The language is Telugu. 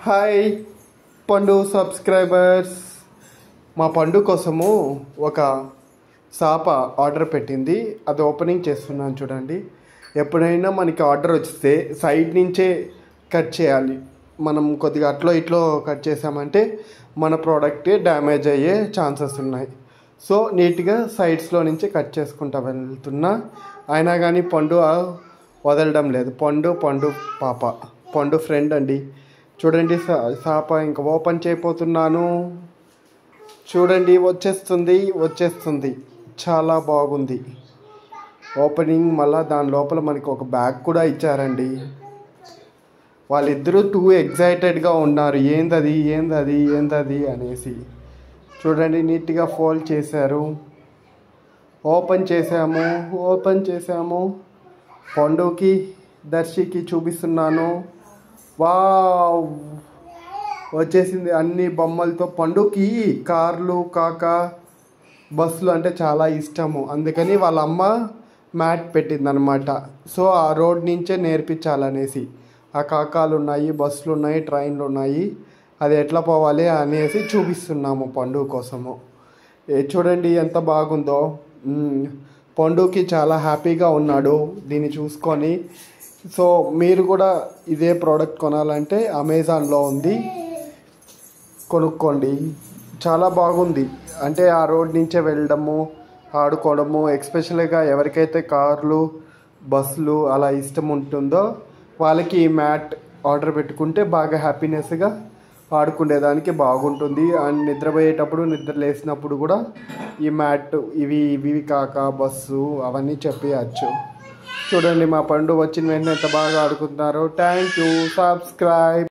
హాయ్ పండు సబ్స్క్రైబర్స్, మా పండు కోసము ఒక సాప ఆర్డర్ పెట్టింది. అది ఓపెనింగ్ చేస్తున్నాను చూడండి. ఎప్పుడైనా మనకి ఆర్డర్ వస్తే సైడ్ నుంచే కట్ చేయాలి. మనం కొద్దిగా అట్లో ఇట్లో కట్ చేసామంటే మన ప్రోడక్టే డ్యామేజ్ అయ్యే ఛాన్సెస్ ఉన్నాయి. సో నీట్గా సైడ్స్లో నుంచి కట్ చేసుకుంటా వెళ్తున్నా. అయినా కానీ పండు వదలడం లేదు. పండు పాప, పండు ఫ్రెండ్ అండి. చూడండి సాప ఇంకా ఓపెన్ చేయబోతున్నాను. చూడండి వచ్చేస్తుంది. చాలా బాగుంది ఓపెనింగ్. మళ్ళీ దాని లోపల మనకి ఒక బ్యాగ్ కూడా ఇచ్చారండి. వాళ్ళిద్దరూ టూ ఎగ్జైటెడ్గా ఉన్నారు. ఏందది అనేసి. చూడండి నీట్గా ఫోల్డ్ చేశారు. ఓపెన్ చేసాము. పండుకి దర్శికి చూపిస్తున్నాను. వావ్, వచ్చేసింది అన్ని బొమ్మలతో. పండుకి కార్లు బస్సులు అంటే చాలా ఇష్టము. అందుకని వాళ్ళ అమ్మ మ్యాట్ పెట్టిందనమాట. సో ఆ రోడ్ నుంచే నేర్పించాలనేసి. ఆ కాకాలు ఉన్నాయి, బస్సులు ఉన్నాయి, ట్రైన్లు ఉన్నాయి. అది ఎట్లా పోవాలి అనేసి చూపిస్తున్నాము పండు కోసము. చూడండి ఎంత బాగుందో. పండుకి చాలా హ్యాపీగా ఉన్నాడు దీన్ని చూసుకొని. సో మీరు కూడా ఇదే ప్రోడక్ట్ కొనాలంటే అమెజాన్లో ఉంది, కొనుక్కోండి. చాలా బాగుంది. అంటే ఆ రోడ్ నుంచే వెళ్ళడము, ఆడుకోవడము, ఎస్పెషల్గా ఎవరికైతే కార్లు బస్సులు అలా ఇష్టం ఉంటుందో వాళ్ళకి ఈ మ్యాట్ ఆర్డర్ పెట్టుకుంటే బాగా హ్యాపీనెస్గా ఆడుకునేదానికి బాగుంటుంది. అండ్ నిద్రపోయేటప్పుడు, నిద్ర లేసినప్పుడు కూడా ఈ మ్యాట్ ఇవి బస్సు అవన్నీ చెప్పేయచ్చు. చూడండి మా పండు వచ్చిన వెంటనే ఎంత బాగా ఆడుకుంటున్నారో. Thank you. సబ్స్క్రైబ్.